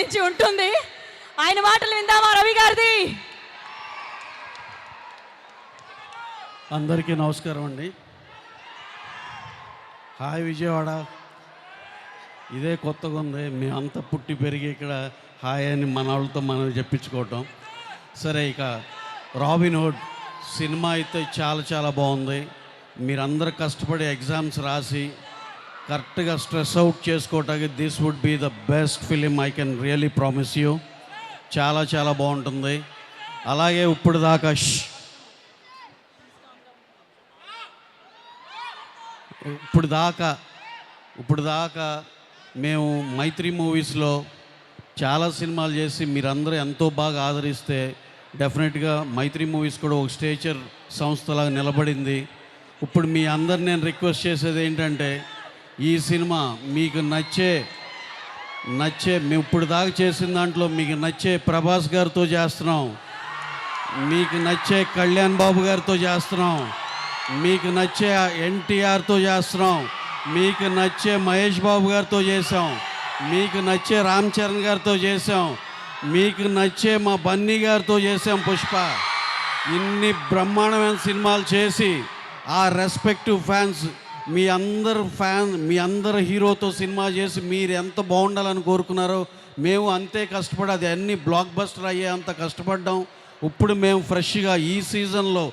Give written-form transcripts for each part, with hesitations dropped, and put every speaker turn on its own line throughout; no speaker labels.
నుంచి ఉంటుంది. ఆయన మాటలు విందామా రవి గారిది?
అందరికీ నమస్కారం అండి. హాయ్ విజయవాడ. ఇదే కొత్తగా ఉంది, మేమంతా పుట్టి పెరిగి ఇక్కడ హాయ్ అని మన వాళ్ళతో మనం చెప్పించుకోవటం. సరే, ఇక రాబిన్హుడ్ సినిమా అయితే చాలా చాలా బాగుంది. మీరందరూ కష్టపడి ఎగ్జామ్స్ రాసి కరెక్ట్గా స్ట్రెస్ అవుట్ చేసుకోవటానికి this would be the best film. I can really promise you. చాలా చాలా బాగుంటుంది. అలాగే ఇప్పుడు దాకా మేము మైత్రి మూవీస్లో చాలా సినిమాలు చేసి మీరందరూ ఎంతో బాగా ఆదరిస్తే డెఫినెట్గా మైత్రి మూవీస్ కూడా ఒక స్టేచర్ సంస్థలాగా నిలబడింది. ఇప్పుడు మీ అందరు నేను రిక్వెస్ట్ చేసేది ఏంటంటే, ఈ సినిమా మీకు నచ్చే మేము ఇప్పుడు దాకా చేసిన దాంట్లో మీకు నచ్చే ప్రభాస్ గారితో చేస్తున్నాం, మీకు నచ్చే కళ్యాణ్ బాబు గారితో చేస్తున్నాం, మీకు నచ్చే ఎన్టీఆర్తో చేస్తున్నాం, మీకు నచ్చే మహేష్ బాబు గారితో చేసాం, మీకు నచ్చే రామ్ చరణ్ గారితో చేసాం, మీకు నచ్చే మా బన్నీ గారితో చేసాం. పుష్ప ఇన్ని బ్రహ్మాండమైన సినిమాలు చేసి ఆ రెస్పెక్టివ్ ఫ్యాన్స్ మీ అందరు హీరోతో సినిమా చేసి మీరు ఎంత బాగుండాలని కోరుకున్నారో మేము అంతే కష్టపడి అది అన్ని బ్లాక్ బస్టర్ అయ్యే అంత కష్టపడ్డాం. ఇప్పుడు మేము ఫ్రెష్గా ఈ సీజన్లో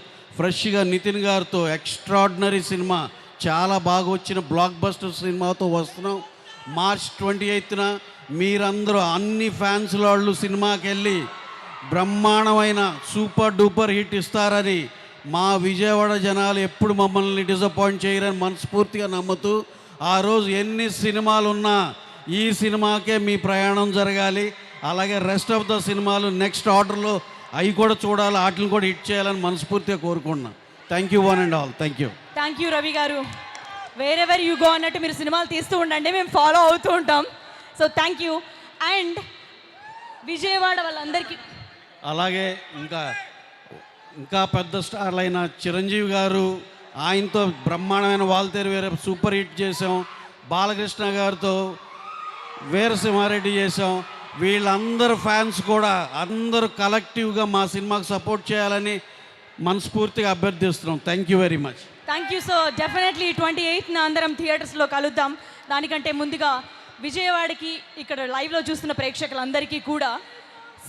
నితిన్ గారితో ఎక్స్ట్రాడినరీ సినిమా, చాలా బాగా వచ్చిన బ్లాక్ బస్టర్ సినిమాతో వస్తున్నాం. మార్చ్ 28న మీరందరూ అన్ని ఫ్యాన్స్ వాళ్ళు సినిమాకి వెళ్ళి బ్రహ్మాండమైన సూపర్ డూపర్ హిట్ ఇస్తారని, మా విజయవాడ జనాలు ఎప్పుడు మమ్మల్ని డిసప్పాయింట్ చేయరని మనస్ఫూర్తిగా నమ్ముతూ, ఆ రోజు ఎన్ని సినిమాలు ఉన్నా ఈ సినిమాకే మీ ప్రయాణం జరగాలి. అలాగే రెస్ట్ ఆఫ్ ద సినిమాలు నెక్స్ట్ ఆర్డర్లో అవి కూడా చూడాలి, వాటిని కూడా హిట్ చేయాలని మనస్ఫూర్తిగా కోరుకుంటున్నాను. Thank you one and all. Thank you
Ravi గారు. వేరెవర్ యూ గో అన్నట్టు మీరు సినిమాలు తీస్తూ ఉండండి, మేము ఫాలో అవుతూ ఉంటాం. So thank you. And Vijayawada వాళ్ళందరికీ
అలాగే ఇంకా పెద్ద స్టార్లు అయిన చిరంజీవి గారు, ఆయనతో బ్రహ్మాండమైన వాల్తేరు వేరే సూపర్ హిట్ చేసాం. బాలకృష్ణ గారితో వీరసింహారెడ్డి చేసాం. వీళ్ళందరూ ఫ్యాన్స్ కూడా అందరూ కలెక్టివ్గా మా సినిమాకి సపోర్ట్ చేయాలని మనస్ఫూర్తిగా అభ్యర్థిస్తున్నాం. Thank you very much.
Thank you. So definitely 28న అందరం థియేటర్స్లో కలుద్దాం. దానికంటే ముందుగా విజయవాడకి ఇక్కడ లైవ్లో చూస్తున్న ప్రేక్షకులందరికీ కూడా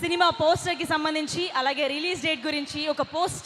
సినిమా పోస్టర్కి సంబంధించి అలాగే రిలీజ్ డేట్ గురించి ఒక పోస్టర్